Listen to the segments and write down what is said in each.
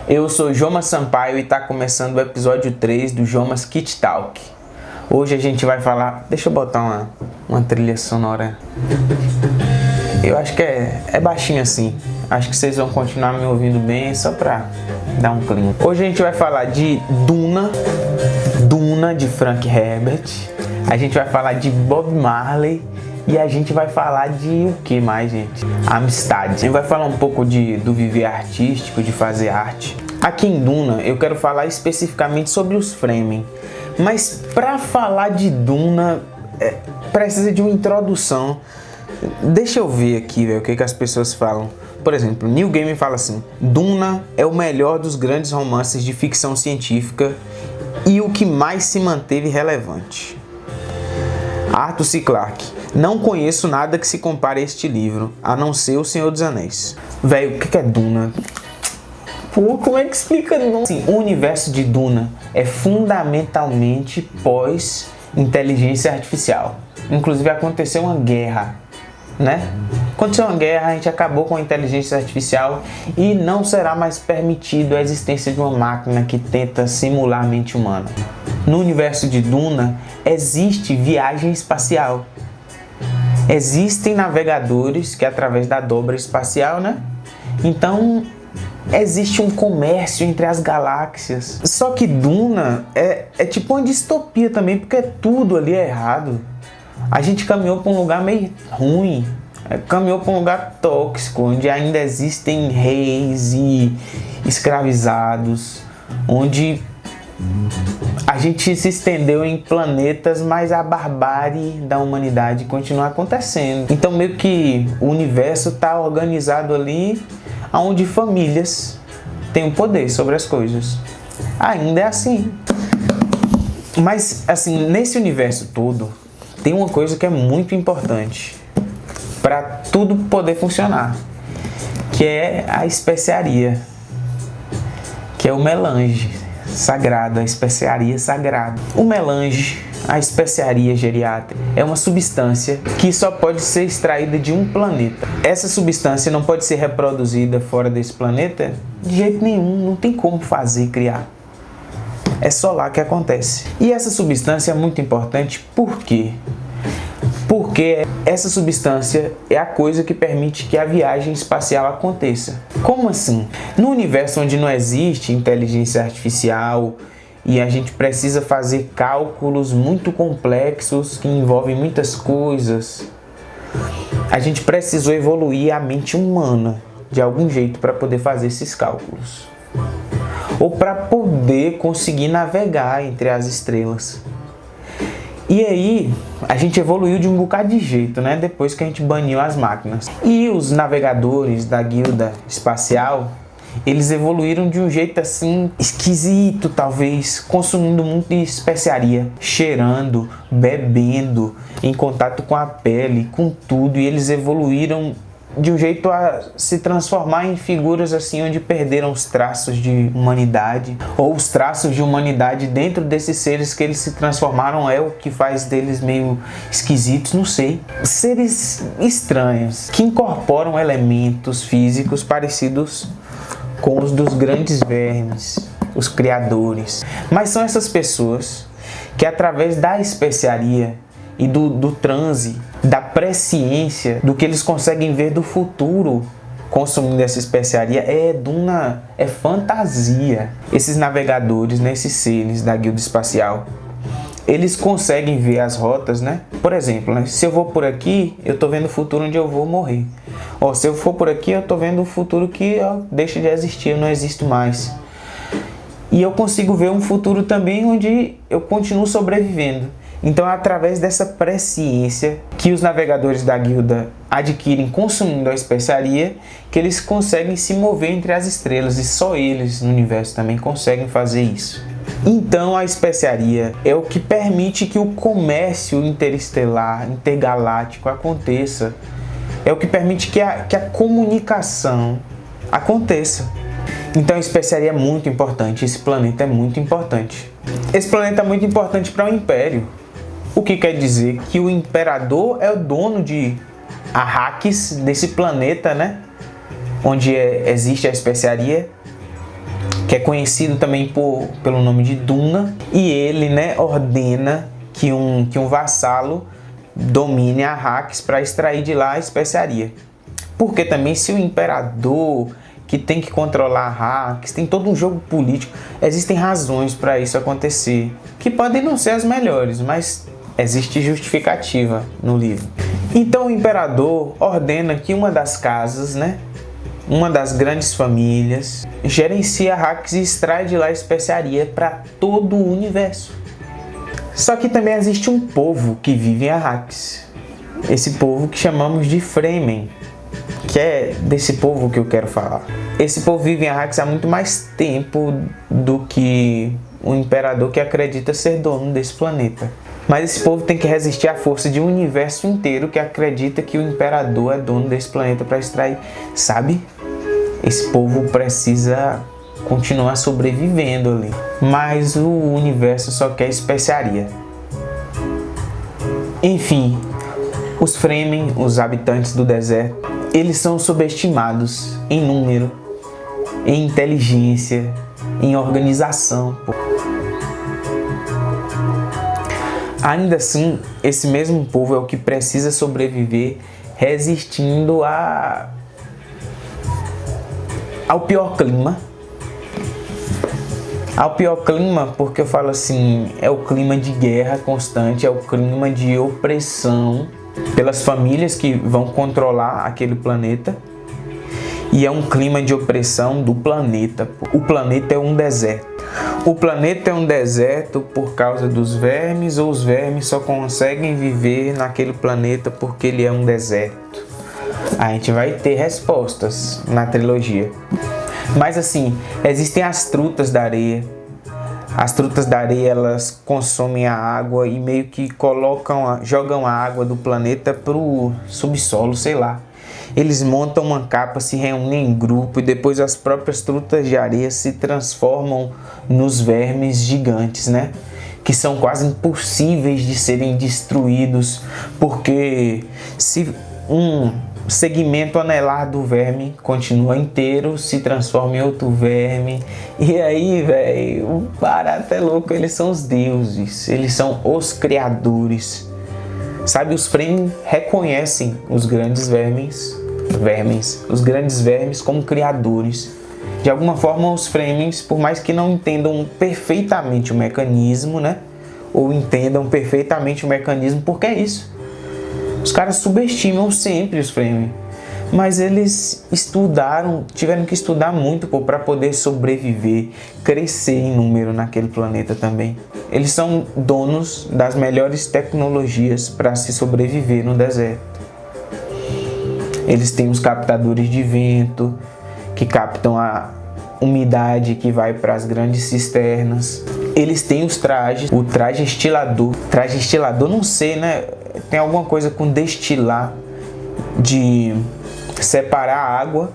Eu sou Jomas Sampaio e está começando o episódio 3 do Jomas Kit Talk. Hoje a gente vai falar... Deixa eu botar uma trilha sonora. Eu acho que é baixinho assim. Acho que vocês vão continuar me ouvindo bem, só pra dar um clima. Hoje a gente vai falar de Duna de Frank Herbert. A gente vai falar de Bob Marley. E a gente vai falar de o que mais, gente? Amistade. A gente vai falar um pouco do viver artístico, de fazer arte. Aqui em Duna, eu quero falar especificamente sobre os Fremen. Mas para falar de Duna, precisa de uma introdução. Deixa eu ver aqui, velho, o que as pessoas falam. Por exemplo, Neil Gaiman fala assim: Duna é o melhor dos grandes romances de ficção científica e o que mais se manteve relevante. Arthur C. Clarke: não conheço nada que se compare a este livro, a não ser O Senhor dos Anéis. Velho, o que é Duna? Pô, como é que explica Duna? Sim, o universo de Duna é fundamentalmente pós-inteligência artificial. Inclusive aconteceu uma guerra, né? Aconteceu uma guerra, a gente acabou com a inteligência artificial e não será mais permitido a existência de uma máquina que tenta simular a mente humana. No universo de Duna existe viagem espacial. Existem navegadores que através da dobra espacial, né? Então existe um comércio entre as galáxias. Só que Duna é tipo uma distopia também, porque tudo ali é errado. A gente caminhou para um lugar meio ruim, caminhou para um lugar tóxico, onde ainda existem reis e escravizados, onde a gente se estendeu em planetas, mas a barbárie da humanidade continua acontecendo. Então meio que o universo está organizado ali, onde famílias têm o poder sobre as coisas. Ainda é assim. Mas assim, nesse universo todo, tem uma coisa que é muito importante para tudo poder funcionar, que é a especiaria, que é o melange sagrado, a especiaria sagrada. O melange, a especiaria geriátrica, é uma substância que só pode ser extraída de um planeta. Essa substância não pode ser reproduzida fora desse planeta de jeito nenhum, não tem como fazer, criar. É só lá que acontece. E essa substância é muito importante, por quê? Porque essa substância é a coisa que permite que a viagem espacial aconteça. Como assim? No universo onde não existe inteligência artificial e a gente precisa fazer cálculos muito complexos que envolvem muitas coisas, a gente precisou evoluir a mente humana de algum jeito para poder fazer esses cálculos. Ou para poder conseguir navegar entre as estrelas. E aí, a gente evoluiu de um bocado de jeito, né? Depois que a gente baniu as máquinas. E os navegadores da guilda espacial, eles evoluíram de um jeito assim, esquisito talvez, consumindo muito de especiaria, cheirando, bebendo, em contato com a pele, com tudo. E eles evoluíram de um jeito a se transformar em figuras assim, onde perderam os traços de humanidade, ou os traços de humanidade dentro desses seres que eles se transformaram é o que faz deles meio esquisitos, não sei. Seres estranhos, que incorporam elementos físicos parecidos com os dos grandes vermes, os criadores. Mas são essas pessoas que através da especiaria e do transe, da presciência, do que eles conseguem ver do futuro consumindo essa especiaria, Duna é fantasia. Esses navegadores, né, esses seres da guilda espacial, eles conseguem ver as rotas, né? Por exemplo, né, se eu vou por aqui, eu tô vendo o futuro onde eu vou morrer. Ó, se eu for por aqui, eu tô vendo o futuro que deixa de existir, eu não existo mais. E eu consigo ver um futuro também onde eu continuo sobrevivendo. Então é através dessa presciência que os navegadores da guilda adquirem consumindo a especiaria que eles conseguem se mover entre as estrelas, e só eles no universo também conseguem fazer isso. Então a especiaria é o que permite que o comércio interestelar, intergaláctico aconteça. É o que permite que a comunicação aconteça. Então a especiaria é muito importante, esse planeta é muito importante. Esse planeta é muito importante para o Império. O que quer dizer que o imperador é o dono de Arrakis, desse planeta, né? Onde existe a especiaria. que é conhecido também pelo nome de Duna, e ele, né, ordena que um vassalo domine Arrakis para extrair de lá a especiaria. Porque também, se o imperador que tem que controlar Arrakis, tem todo um jogo político, existem razões para isso acontecer, que podem não ser as melhores, mas existe justificativa no livro. Então o imperador ordena que uma das casas, né, uma das grandes famílias, gerencia Arrakis e extrai de lá a especiaria para todo o universo. Só que também existe um povo que vive em Arrakis. Esse povo que chamamos de Fremen, que é desse povo que eu quero falar. Esse povo vive em Arrakis há muito mais tempo do que o imperador que acredita ser dono desse planeta. Mas esse povo tem que resistir à força de um universo inteiro que acredita que o imperador é dono desse planeta para extrair. Sabe? Esse povo precisa continuar sobrevivendo ali. Mas o universo só quer especiaria. Enfim, os Fremen, os habitantes do deserto, eles são subestimados em número, em inteligência, em organização. Ainda assim, esse mesmo povo é o que precisa sobreviver resistindo ao pior clima. Ao pior clima, porque eu falo assim, é o clima de guerra constante, é o clima de opressão pelas famílias que vão controlar aquele planeta. E é um clima de opressão do planeta. O planeta é um deserto. O planeta é um deserto por causa dos vermes, ou os vermes só conseguem viver naquele planeta porque ele é um deserto. A gente vai ter respostas na trilogia. Mas assim, existem as trutas da areia. As trutas da areia, elas consomem a água e meio que jogam a água do planeta pro subsolo, sei lá. Eles montam uma capa, se reúnem em grupo e depois as próprias trutas de areia se transformam nos vermes gigantes, né? Que são quase impossíveis de serem destruídos, porque se um segmento anelar do verme continua inteiro, se transforma em outro verme. E aí, velho, o barato é louco, eles são os deuses, eles são os criadores. Sabe, os Fremen reconhecem os grandes vermes, os grandes vermes como criadores. De alguma forma, os Fremen, por mais que não entendam perfeitamente o mecanismo, né? Ou entendam perfeitamente o mecanismo, porque é isso. Os caras subestimam sempre os Fremen. Mas eles tiveram que estudar muito para poder sobreviver, crescer em número naquele planeta também. Eles são donos das melhores tecnologias para se sobreviver no deserto. Eles têm os captadores de vento, que captam a umidade que vai para as grandes cisternas. Eles têm os trajes, o traje estilador. Traje estilador, não sei, né? Tem alguma coisa com destilar, de separar a água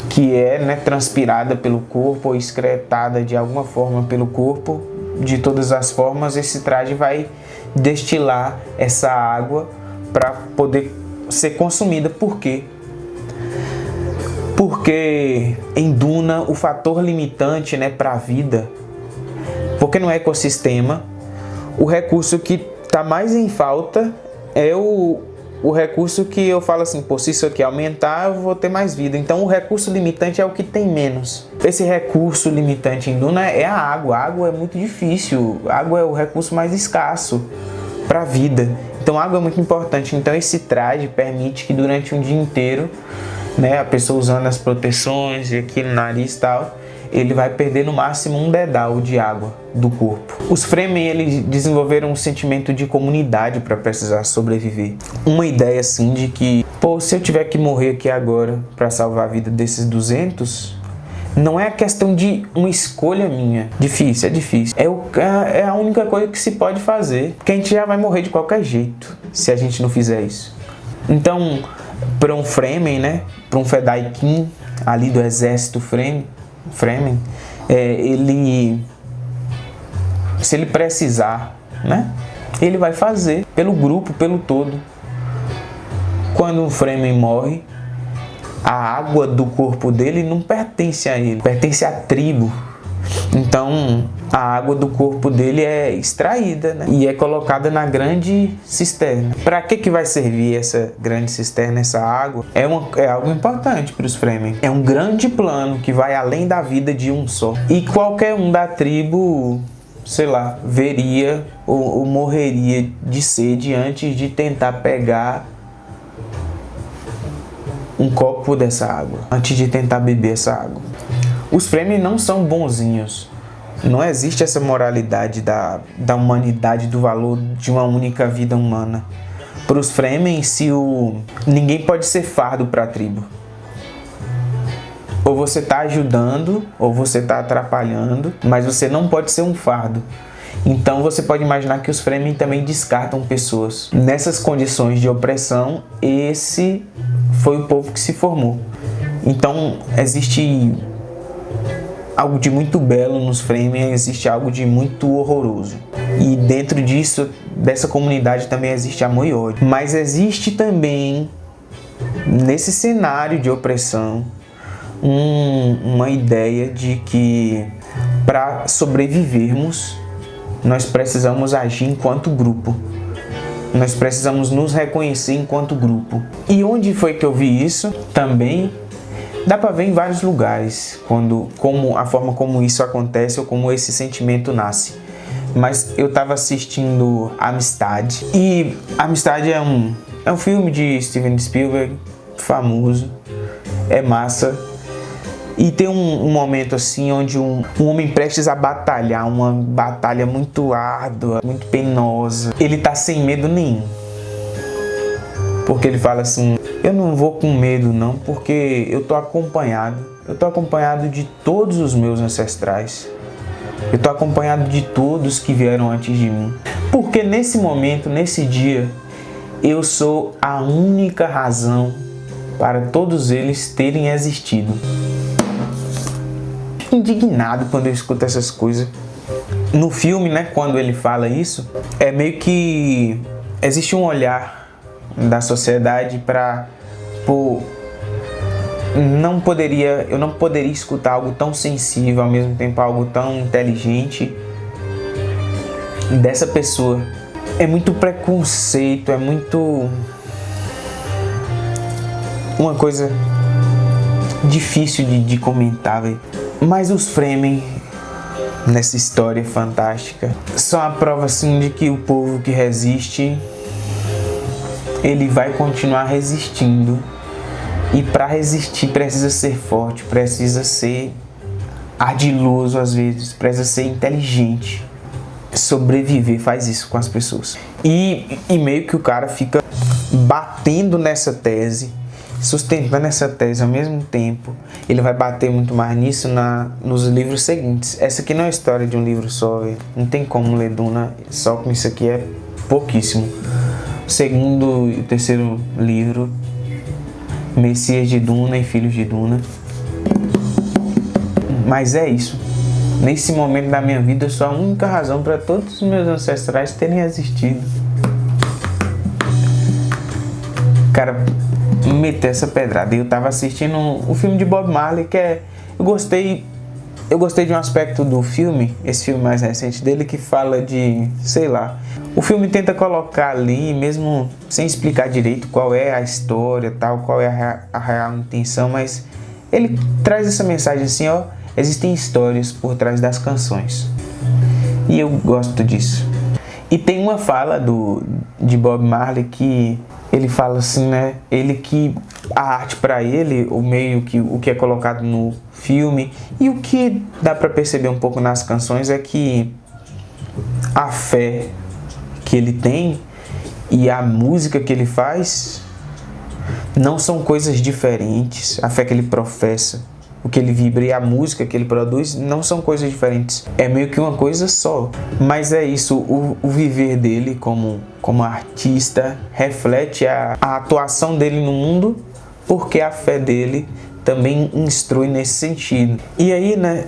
que é, né, transpirada pelo corpo ou excretada de alguma forma pelo corpo. De todas as formas, esse traje vai destilar essa água para poder ser consumida. Por quê? Porque em Duna o fator limitante, né, para a vida, porque no ecossistema o recurso que está mais em falta é o recurso que eu falo assim, pô, se isso aqui aumentar, eu vou ter mais vida. Então o recurso limitante é o que tem menos. Esse recurso limitante em Duna é a água. A água é muito difícil. A água é o recurso mais escasso para a vida. Então a água é muito importante. Então esse traje permite que durante um dia inteiro, né, a pessoa usando as proteções e aqui no nariz e tal, ele vai perder no máximo um dedal de água do corpo. Os Fremen, eles desenvolveram um sentimento de comunidade para precisar sobreviver. Uma ideia assim de que, pô, se eu tiver que morrer aqui agora para salvar a vida desses 200, não é a questão de uma escolha minha. Difícil, é difícil. É a única coisa que se pode fazer, porque a gente já vai morrer de qualquer jeito se a gente não fizer isso. Então, para um Fremen, né, para um Fedaykin ali do exército Fremen, ele, se ele precisar, né, ele vai fazer pelo grupo, pelo todo. Quando um Fremen morre, a água do corpo dele não pertence a ele, pertence à tribo. Então a água do corpo dele é extraída, né? E é colocada na grande cisterna. Para que vai servir essa grande cisterna, essa água? É algo importante para os Fremen. É um grande plano que vai além da vida de um só. E qualquer um da tribo, sei lá, veria ou morreria de sede antes de tentar pegar um copo dessa água, antes de tentar beber essa água. Os Fremen não são bonzinhos. Não existe essa moralidade da humanidade, do valor de uma única vida humana. Para os Fremen, ninguém pode ser fardo para a tribo. Ou você está ajudando, ou você está atrapalhando, mas você não pode ser um fardo. Então você pode imaginar que os Fremen também descartam pessoas. Nessas condições de opressão, esse foi o povo que se formou. Então existe algo de muito belo nos Fremen, existe algo de muito horroroso. E dentro disso, dessa comunidade também existe amor e ódio. Mas existe também, nesse cenário de opressão, uma ideia de que para sobrevivermos, nós precisamos agir enquanto grupo. Nós precisamos nos reconhecer enquanto grupo. E onde foi que eu vi isso? Também dá para ver em vários lugares, a forma como isso acontece ou como esse sentimento nasce. Mas eu estava assistindo Amistad, e Amistad é um filme de Steven Spielberg, famoso, é massa. E tem um momento assim onde um homem prestes a batalhar, uma batalha muito árdua, muito penosa, ele tá sem medo nenhum. Porque ele fala assim: eu não vou com medo não, porque eu tô acompanhado. Eu tô acompanhado de todos os meus ancestrais. Eu tô acompanhado de todos que vieram antes de mim. Porque nesse momento, nesse dia, eu sou a única razão para todos eles terem existido. Indignado quando eu escuto essas coisas. No filme, né, quando ele fala isso, é meio que existe um olhar da sociedade para eu não poderia escutar algo tão sensível, ao mesmo tempo algo tão inteligente dessa pessoa. É muito preconceito, é muito uma coisa difícil de comentar, véio. Mas os Fremen, nessa história fantástica, são a prova assim de que o povo que resiste, ele vai continuar resistindo. E para resistir precisa ser forte, precisa ser ardiloso às vezes, precisa ser inteligente. Sobreviver faz isso com as pessoas. E meio que o cara fica batendo nessa tese, sustentando essa tese ao mesmo tempo. Ele vai bater muito mais nisso nos livros seguintes. Essa aqui não é a história de um livro só, véio. Não tem como ler Duna só com isso aqui, é pouquíssimo. O segundo e o terceiro livro, Messias de Duna e Filhos de Duna. Mas é isso. Nesse momento da minha vida, eu sou a única razão para todos os meus ancestrais terem existido. Cara, meter essa pedrada. Eu tava assistindo o filme de Bob Marley, que eu gostei de um aspecto do filme, esse filme mais recente dele, que fala de, sei lá, o filme tenta colocar ali, mesmo sem explicar direito qual é a história, tal, qual é a real intenção, mas ele traz essa mensagem assim, ó, existem histórias por trás das canções. E eu gosto disso. E tem uma fala de Bob Marley que ele fala assim, né? A arte para ele, o que é colocado no filme e o que dá para perceber um pouco nas canções é que a fé que ele tem e a música que ele faz não são coisas diferentes. A fé que ele professa, o que ele vibra e a música que ele produz não são coisas diferentes. É meio que uma coisa só. Mas é isso, o viver dele como artista reflete a atuação dele no mundo, porque a fé dele também instrui nesse sentido. E aí, né,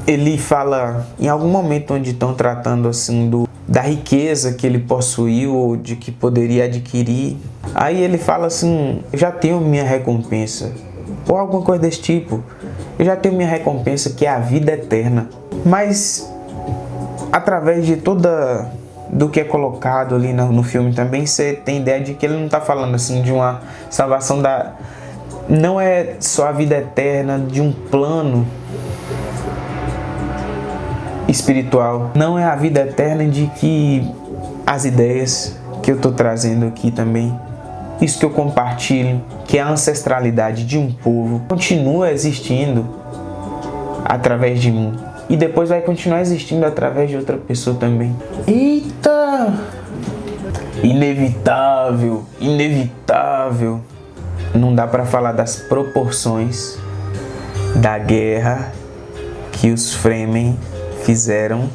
ele fala em algum momento onde estão tratando assim da riqueza que ele possuiu ou de que poderia adquirir. Aí ele fala assim: já tenho minha recompensa. ou alguma coisa desse tipo, eu já tenho minha recompensa, que é a vida eterna. Mas através de toda do que é colocado ali no filme também, você tem ideia de que ele não está falando assim de uma salvação da... Não é só a vida eterna de um plano espiritual. Não é a vida eterna de que as ideias que eu estou trazendo aqui também, isso que eu compartilho, que é a ancestralidade de um povo, continua existindo através de mim. E depois vai continuar existindo através de outra pessoa também. Eita! Inevitável, inevitável. Não dá para falar das proporções da guerra que os Fremen fizeram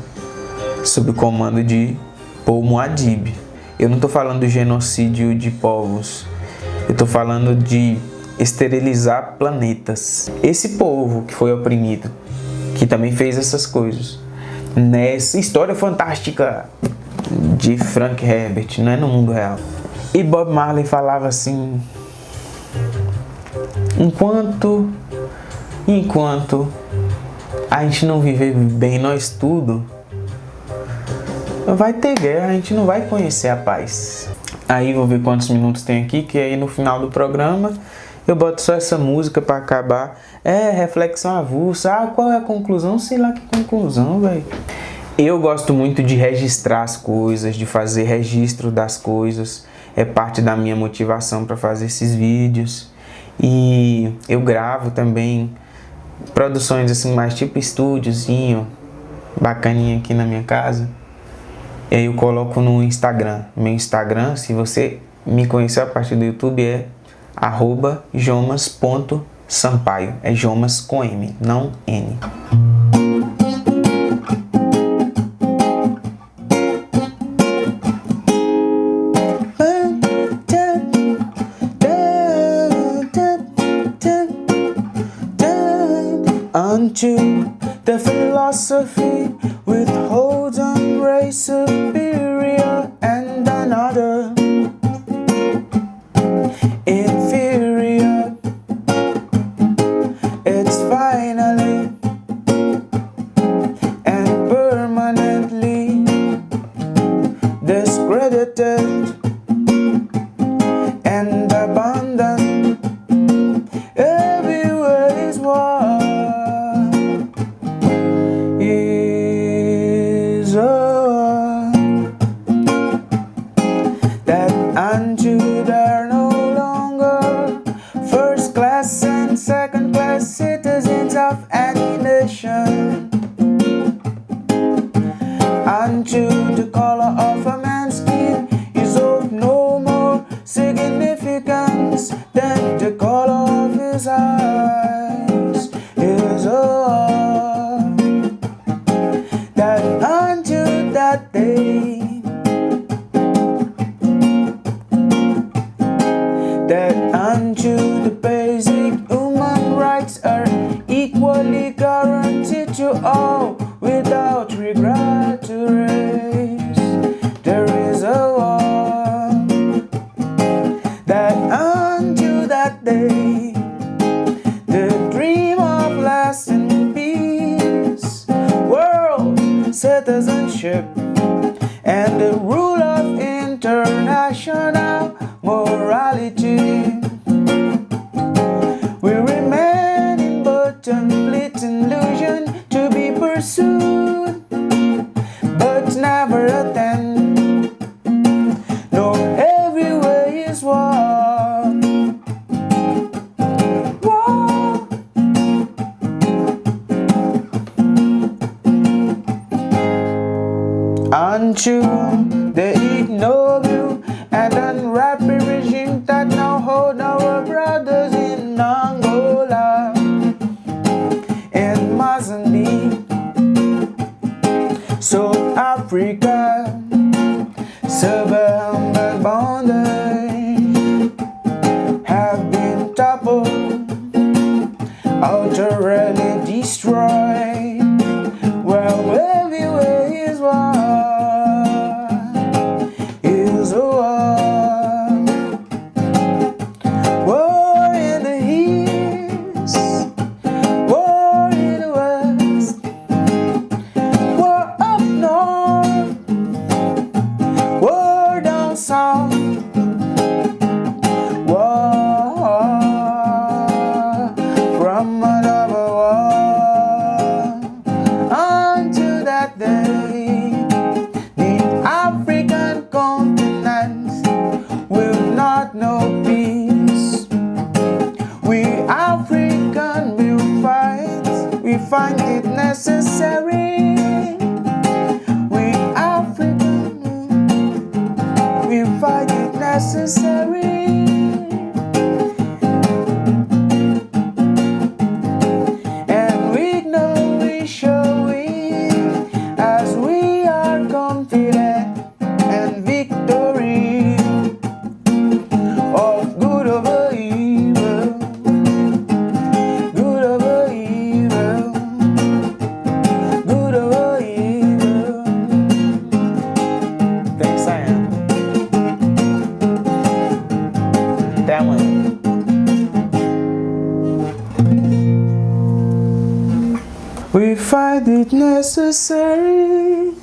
sob o comando de Paul Muad'Dib. Eu não estou falando do genocídio de povos. Eu estou falando de esterilizar planetas. Esse povo que foi oprimido, que também fez essas coisas. Nessa história fantástica de Frank Herbert, não é no mundo real. E Bob Marley falava assim: enquanto a gente não viver bem nós tudo, vai ter guerra, a gente não vai conhecer a paz. Aí vou ver quantos minutos tem aqui, que aí no final do programa eu boto só essa música pra acabar. Reflexão avulsa. Qual é a conclusão? Sei lá que conclusão, velho. Eu gosto muito de registrar as coisas, de fazer registro das coisas. É parte da minha motivação para fazer esses vídeos. E eu gravo também produções assim, mais tipo estúdiozinho, bacaninha aqui na minha casa. E aí eu coloco no Instagram. Meu Instagram, se você me conheceu a partir do YouTube, é @jomas.sampaio. É Jomas com M, não N. Unto the philosophy with holds on race superior and another inferior. It's finally and permanently discredited and abandoned. Everywhere is war. Unto they're no longer first class and second class citizens of any nation. Unto the color of a man's skin is of no more significance than the color of his eyes. Is all that unto that day, that unto the basic human rights are equally guaranteed to all without regard to race. There is a war, that unto that day, the dream of lasting peace, world citizenship, and the rule of international morality will remain in but complete illusion to be pursued, but never attained. No, everywhere is war. War. Unto the ignoble and unhappy regime that now hold our brothers in Angola and Mozambique, South Africa, Sub-Saharan boundaries have been toppled, utterly destroyed. Well, everywhere is war. Is a war. War in the heat it necessary. We African, we find it necessary. And we know we show it as we are confident and victory of good over evil. Good over evil. Good over evil. Thanks, I am. Até amanhã. We find it necessary.